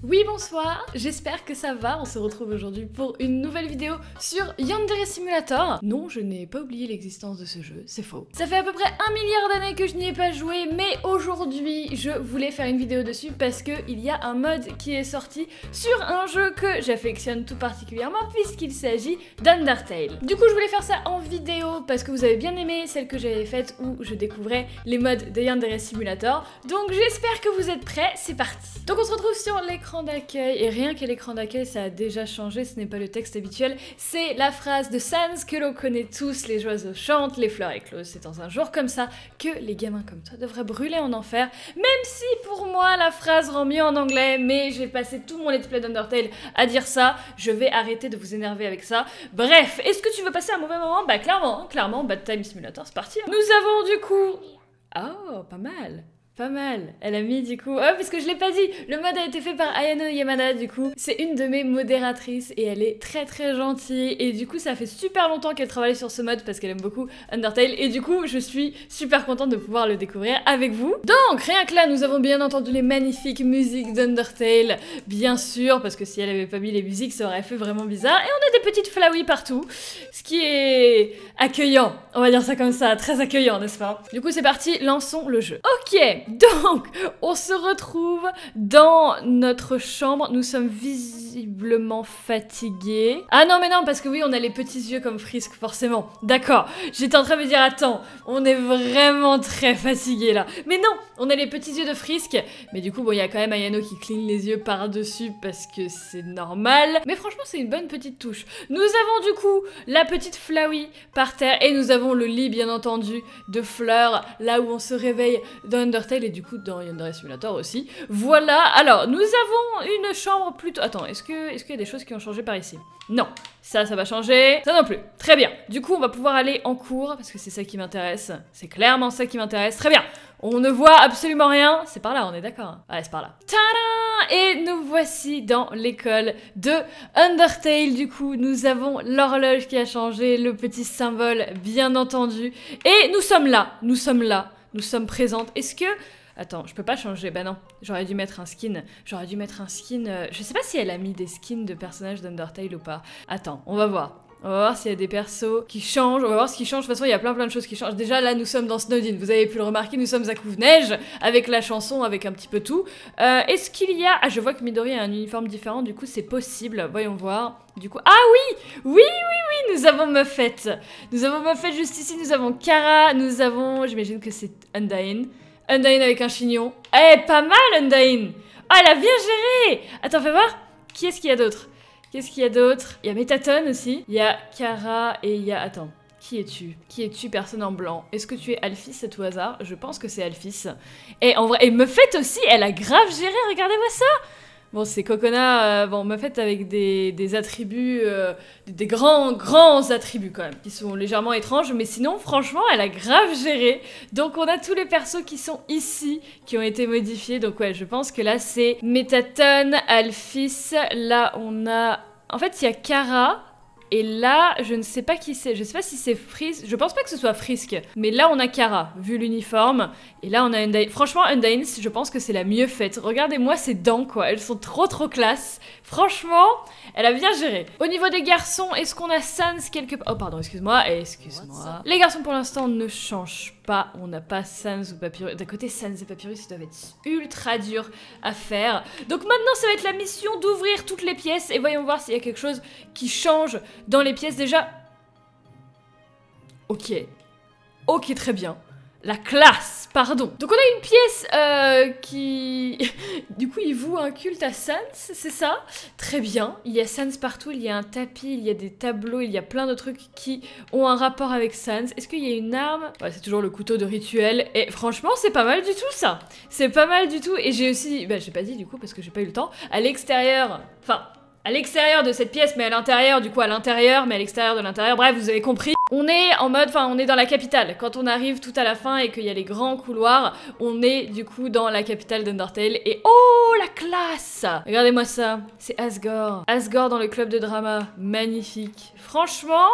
Oui, bonsoir, j'espère que ça va, on se retrouve aujourd'hui pour une nouvelle vidéo sur Yandere Simulator. Non, je n'ai pas oublié l'existence de ce jeu, c'est faux. Ça fait à peu près 1 milliard d'années que je n'y ai pas joué, mais aujourd'hui, je voulais faire une vidéo dessus parce qu'il y a un mode qui est sorti sur un jeu que j'affectionne tout particulièrement puisqu'il s'agit d'Undertale. Du coup, je voulais faire ça en vidéo parce que vous avez bien aimé celle que j'avais faite où je découvrais les modes de Yandere Simulator. Donc j'espère que vous êtes prêts, c'est parti. Donc on se retrouve sur l'écran d'accueil, et rien qu'à l'écran d'accueil ça a déjà changé, ce n'est pas le texte habituel, c'est la phrase de Sans que l'on connaît tous, les oiseaux chantent, les fleurs éclosent, c'est dans un jour comme ça que les gamins comme toi devraient brûler en enfer, même si pour moi la phrase rend mieux en anglais, mais j'ai passé tout mon let's play d'Undertale à dire ça, je vais arrêter de vous énerver avec ça. Bref, est-ce que tu veux passer un mauvais moment? Bah clairement, Bad Time Simulator c'est parti. Nous avons du coup... Oh, pas mal. Pas mal. Elle a mis du coup... Oh, parce que je l'ai pas dit, le mode a été fait par Ayano Yamada du coup. C'est une de mes modératrices et elle est très gentille. Et du coup, ça fait super longtemps qu'elle travaille sur ce mode parce qu'elle aime beaucoup Undertale. Et du coup, je suis super contente de pouvoir le découvrir avec vous. Donc, rien que là, nous avons bien entendu les magnifiques musiques d'Undertale. Bien sûr, parce que si elle avait pas mis les musiques, ça aurait fait vraiment bizarre. Et on a des petites flowey partout. Ce qui est accueillant. On va dire ça comme ça. Très accueillant, n'est-ce pas? Du coup, c'est parti, lançons le jeu. Ok. Donc, on se retrouve dans notre chambre. Nous sommes visiblement fatigués. Ah non, mais non, parce que oui, on a les petits yeux comme Frisk, forcément. D'accord. J'étais en train de me dire, attends, on est vraiment très fatigués là. Mais non, on a les petits yeux de Frisk. Mais du coup, bon, il y a quand même Ayano qui cligne les yeux par-dessus parce que c'est normal. Mais franchement, c'est une bonne petite touche. Nous avons du coup la petite Flowey par terre et nous avons le lit, bien entendu, de fleurs, là où on se réveille dans Undertale et du coup dans Yandere Simulator aussi. Voilà, alors nous avons une chambre plutôt... Attends, est-ce qu'il y a des choses qui ont changé par ici? Non, ça va changer, ça non plus. Très bien, du coup on va pouvoir aller en cours parce que c'est ça qui m'intéresse. C'est clairement ça qui m'intéresse, très bien. On ne voit absolument rien, c'est par là, on est d'accord? Ouais, c'est par là. Tada! Et nous voici dans l'école de Undertale, du coup nous avons l'horloge qui a changé, le petit symbole bien entendu. Et nous sommes là, nous sommes présentes. Est-ce que... Attends, je peux pas changer, bah non, j'aurais dû mettre un skin, je sais pas si elle a mis des skins de personnages d'Undertale ou pas. Attends, on va voir. On va voir s'il y a des persos qui changent, on va voir ce qui change, de toute façon il y a plein de choses qui changent. Déjà là nous sommes dans Snowdin, vous avez pu le remarquer, nous sommes à Couve-Neige, avec la chanson, avec un petit peu tout. Est-ce qu'il y a... Ah je vois que Midori a un uniforme différent, du coup c'est possible, voyons voir. Du coup... Ah oui, nous avons Muffet. Nous avons Muffet juste ici, nous avons Kara, nous avons... J'imagine que c'est Undyne. Undyne avec un chignon. Eh, pas mal Undyne. Oh, elle a bien géré. Attends, fais voir. Qui est-ce qu'il y a d'autre? Qu'est-ce qu'il y a d'autre? Il y a Metaton aussi. Il y a Kara et il y a... Attends, qui es-tu? Qui es-tu, personne en blanc? Est-ce que tu es Alphys à tout hasard? Je pense que c'est Alphys. Et en vrai, et Muffet aussi, elle a grave géré, regardez-moi ça. Bon, c'est Cocona, bon, Muffet avec des attributs, des grands attributs quand même, qui sont légèrement étranges, mais sinon, franchement, elle a grave géré. Donc, on a tous les persos qui sont ici, qui ont été modifiés. Donc, ouais, je pense que là, c'est Metaton, Alphys, là, on a... En fait, il y a Kara... Et là, je ne sais pas qui c'est, je sais pas si c'est Frisk, je pense pas que ce soit Frisk, mais là on a Kara, vu l'uniforme, et là on a Undyne. Franchement, Undyne, je pense que c'est la mieux faite. Regardez-moi ses dents, quoi, elles sont trop classe. Franchement, elle a bien géré. Au niveau des garçons, est-ce qu'on a Sans quelque part? Oh pardon, excuse-moi. Les garçons pour l'instant ne changent pas, on n'a pas Sans ou Papyrus. D'un côté, Sans et Papyrus, ça doit être ultra dur à faire. Donc maintenant, ça va être la mission d'ouvrir toutes les pièces, et voyons voir s'il y a quelque chose qui change dans les pièces déjà. Ok, très bien. La classe, pardon. Donc on a une pièce qui... Du coup, il voue un culte à Sans, c'est ça? Très bien. Il y a Sans partout, il y a un tapis, il y a des tableaux, il y a plein de trucs qui ont un rapport avec Sans. Est-ce qu'il y a une arme? Ouais, c'est toujours le couteau de rituel. Et franchement, c'est pas mal du tout, ça. C'est pas mal du tout. Et j'ai aussi... Bah, j'ai pas dit, du coup, parce que j'ai pas eu le temps. À l'extérieur... Enfin... À l'extérieur de cette pièce, mais à l'intérieur, du coup à l'intérieur, mais à l'extérieur de l'intérieur, bref, vous avez compris. On est en mode, enfin on est dans la capitale. Quand on arrive tout à la fin et qu'il y a les grands couloirs, on est du coup dans la capitale d'Undertale. Et oh la classe! Regardez-moi ça, c'est Asgore. Asgore dans le club de drama, magnifique. Franchement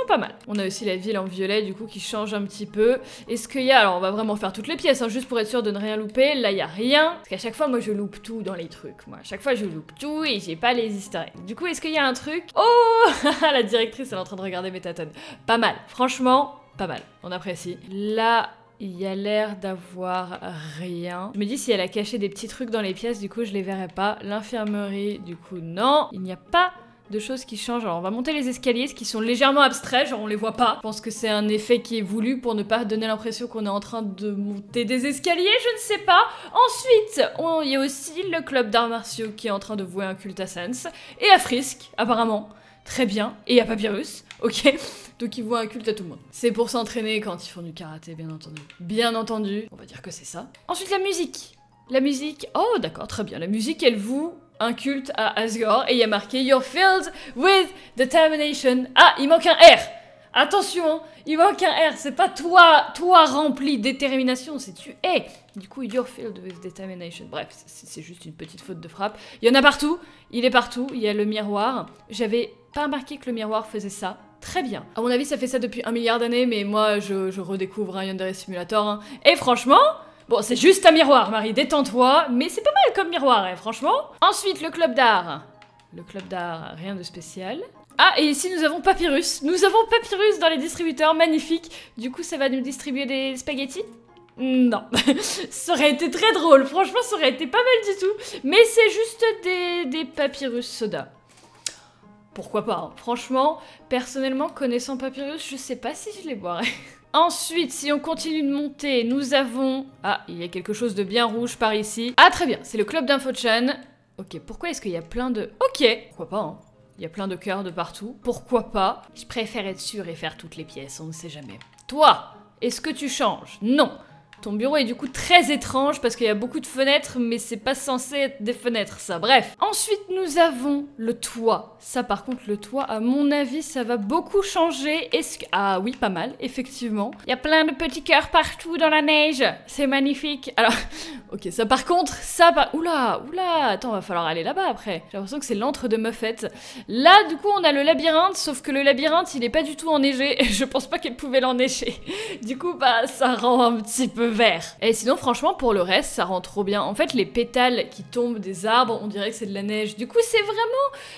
pas mal. On a aussi la ville en violet du coup qui change un petit peu. Est-ce qu'il y a, alors on va vraiment faire toutes les pièces, hein, juste pour être sûr de ne rien louper. Là il y a rien, parce qu'à chaque fois moi je loupe tout dans les trucs. Moi à chaque fois je loupe tout et j'ai pas les easter eggs. Du coup est-ce qu'il y a un truc? Oh la directrice elle est en train de regarder mes tâtonnes. Pas mal, franchement pas mal, on apprécie. Là il y a l'air d'avoir rien. Je me dis si elle a caché des petits trucs dans les pièces, du coup je les verrai pas. L'infirmerie, du coup non, il n'y a pas de choses qui changent. Alors on va monter les escaliers, ce qui sont légèrement abstraits, genre on les voit pas. Je pense que c'est un effet qui est voulu pour ne pas donner l'impression qu'on est en train de monter des escaliers, je ne sais pas. Ensuite, il y a aussi le club d'arts martiaux qui est en train de vouer un culte à Sans et à Frisk, apparemment. Très bien. Et à Papyrus, ok. Donc ils vouent un culte à tout le monde. C'est pour s'entraîner quand ils font du karaté, bien entendu. Bien entendu, on va dire que c'est ça. Ensuite la musique. La musique, oh d'accord, très bien. La musique, elle voue un culte à Asgore et il y a marqué You're filled with determination. Ah, il manque un R. Attention, il manque un R. C'est pas toi rempli de détermination, c'est tu es. Du coup, you're filled with determination. Bref, c'est juste une petite faute de frappe. Il y en a partout. Il est partout. Il y a le miroir. J'avais pas remarqué que le miroir faisait ça. Très bien. À mon avis, ça fait ça depuis 1 milliard d'années, mais moi, je redécouvre un Yandere Simulator. Hein. Et franchement... Bon, c'est juste un miroir, Marie, détends-toi, mais c'est pas mal comme miroir, hein, franchement. Ensuite, le club d'art. Le club d'art, rien de spécial. Ah, et ici, nous avons Papyrus. Nous avons Papyrus dans les distributeurs, magnifique. Du coup, ça va nous distribuer des spaghettis? Non. Ça aurait été très drôle, franchement, ça aurait été pas mal du tout. Mais c'est juste des Papyrus soda. Pourquoi pas, hein. Franchement, personnellement, connaissant Papyrus, je sais pas si je les boirais. Ensuite, si on continue de monter, nous avons... Ah, il y a quelque chose de bien rouge par ici. Ah, très bien, c'est le club d'Infochan. Ok, pourquoi est-ce qu'il y a plein de... Ok, pourquoi pas, hein. Il y a plein de cœurs de partout. Pourquoi pas? Je préfère être sûre et faire toutes les pièces, on ne sait jamais. Toi, est-ce que tu changes? Non. Ton bureau est du coup très étrange parce qu'il y a beaucoup de fenêtres, mais c'est pas censé être des fenêtres, ça. Bref. Ensuite, nous avons le toit. Ça, par contre, le toit, à mon avis, ça va beaucoup changer. Est-ce que... Ah oui, pas mal, effectivement. Il y a plein de petits cœurs partout dans la neige. C'est magnifique. Alors, ok, ça par contre, ça... Oula, attends, va falloir aller là-bas après. J'ai l'impression que c'est l'antre de Muffet. Là, du coup, on a le labyrinthe, sauf que le labyrinthe, il est pas du tout enneigé. Je pense pas qu'elle pouvait l'enneiger. Du coup, bah, ça rend un petit peu vert. Et sinon, franchement, pour le reste, ça rend trop bien. En fait, les pétales qui tombent des arbres, on dirait que c'est de la neige. Du coup, c'est vraiment...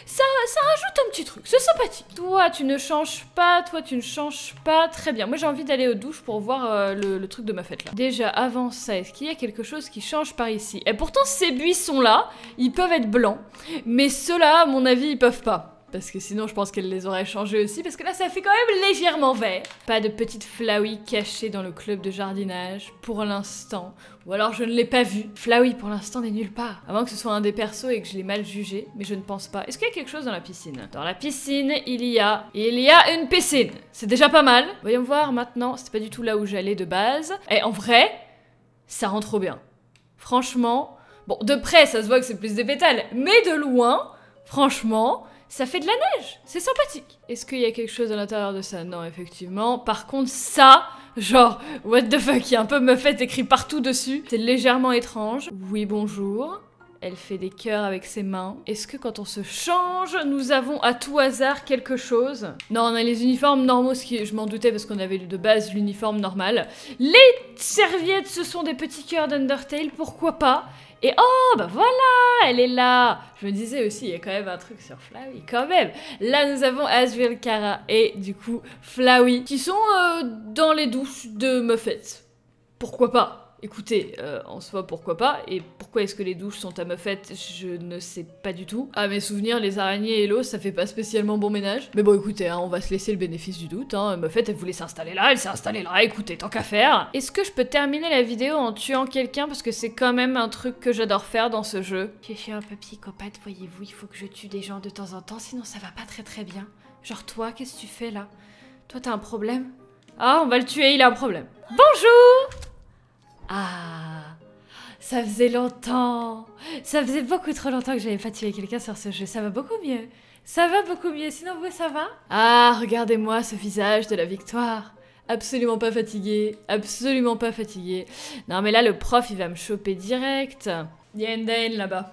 Ça rajoute un petit truc. C'est sympathique. Toi, tu ne changes pas. Toi, tu ne changes pas. Très bien. Moi, j'ai envie d'aller aux douches pour voir le truc de ma fête, là. Déjà, avant ça, est-ce qu'il y a quelque chose qui change par ici? Et pourtant, ces buissons-là, ils peuvent être blancs. Mais ceux-là, à mon avis, ils peuvent pas. Parce que sinon, je pense qu'elle les aurait changés aussi, parce que là, ça fait quand même légèrement vert. Pas de petite Flowey cachée dans le club de jardinage, pour l'instant. Ou alors, je ne l'ai pas vue. Flowey, pour l'instant, n'est nulle part. À moins que ce soit un des persos et que je l'ai mal jugé, mais je ne pense pas. Est-ce qu'il y a quelque chose dans la piscine? Dans la piscine, il y a une piscine. C'est déjà pas mal. Voyons voir maintenant. C'était pas du tout là où j'allais de base. Et en vrai, ça rend trop bien. Franchement, bon, de près, ça se voit que c'est plus des pétales, mais de loin, franchement... Ça fait de la neige, c'est sympathique. Est-ce qu'il y a quelque chose à l'intérieur de ça? Non, effectivement. Par contre, ça, genre, what the fuck, il y a un peu Muffet écrit partout dessus. C'est légèrement étrange. Oui, bonjour. Elle fait des cœurs avec ses mains. Est-ce que quand on se change, nous avons à tout hasard quelque chose? Non, on a les uniformes normaux, ce qui je m'en doutais parce qu'on avait de base l'uniforme normal. Les serviettes, ce sont des petits cœurs d'Undertale, pourquoi pas? Et oh, bah voilà, elle est là. Je me disais aussi, il y a quand même un truc sur Flowey, quand même. Là, nous avons Asriel Kara et du coup Flowey qui sont dans les douches de Muffet. Pourquoi pas? Écoutez, en soi, pourquoi pas? Et pourquoi est-ce que les douches sont à Muffet? Je ne sais pas du tout. À mes souvenirs, les araignées et l'eau, ça fait pas spécialement bon ménage. Mais bon, écoutez, hein, on va se laisser le bénéfice du doute. Hein. Muffet, elle voulait s'installer là, elle s'est installée là. Écoutez, tant qu'à faire. Est-ce que je peux terminer la vidéo en tuant quelqu'un? Parce que c'est quand même un truc que j'adore faire dans ce jeu. Je suis un peu psychopathe, voyez-vous. Il faut que je tue des gens de temps en temps, sinon ça va pas très très bien. Genre toi, qu'est-ce que tu fais là? Toi, t'as un problème? Ah, on va le tuer, il a un problème. Bonjour! Ah, Ça faisait longtemps. Ça faisait beaucoup trop longtemps que j'avais pas tué quelqu'un sur ce jeu. Ça va beaucoup mieux. Ça va beaucoup mieux. Sinon, vous, ça va? Ah, regardez-moi ce visage de la victoire. Absolument pas fatigué. Absolument pas fatigué. Non, mais là, le prof, il va me choper direct. Il y a Undyne là-bas.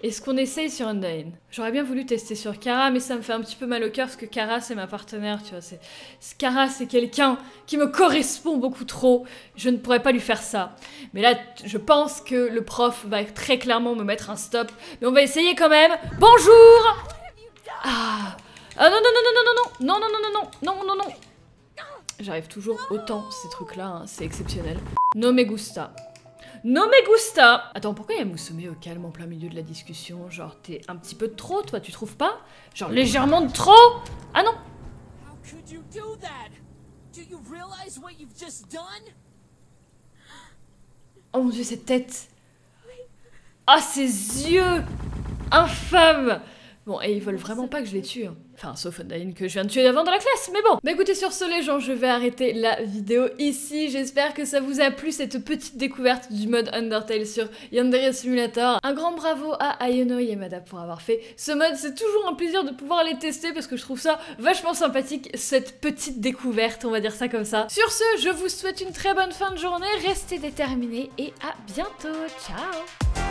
Est-ce qu'on essaye sur Undyne? J'aurais bien voulu tester sur Kara, mais ça me fait un petit peu mal au cœur parce que Kara, c'est ma partenaire, tu vois. Kara, c'est quelqu'un qui me correspond beaucoup trop. Je ne pourrais pas lui faire ça. Mais là, je pense que le prof va très clairement me mettre un stop. Mais on va essayer quand même. Bonjour! Ah, ah non, non, non, non, non, non, non, non, non, non, non, non, non, non. J'arrive toujours autant, ces trucs-là, hein, c'est exceptionnel. No me gusta. No me gusta. Attends, pourquoi il y a Musume au calme en plein milieu de la discussion? Genre, t'es un petit peu de trop, toi, tu trouves pas? Genre, légèrement de trop? Ah non. Oh mon dieu, cette tête. Ah, ses yeux. Infâme. Bon, et ils veulent vraiment pas que je les tue. Hein. Enfin, sauf Undyne que je viens de tuer avant dans la classe, mais bon. Bah écoutez, sur ce les gens, je vais arrêter la vidéo ici. J'espère que ça vous a plu, cette petite découverte du mode Undertale sur Yandere Simulator. Un grand bravo à Ayano Yamada pour avoir fait ce mode. C'est toujours un plaisir de pouvoir les tester parce que je trouve ça vachement sympathique, cette petite découverte, on va dire ça comme ça. Sur ce, je vous souhaite une très bonne fin de journée, restez déterminés et à bientôt. Ciao!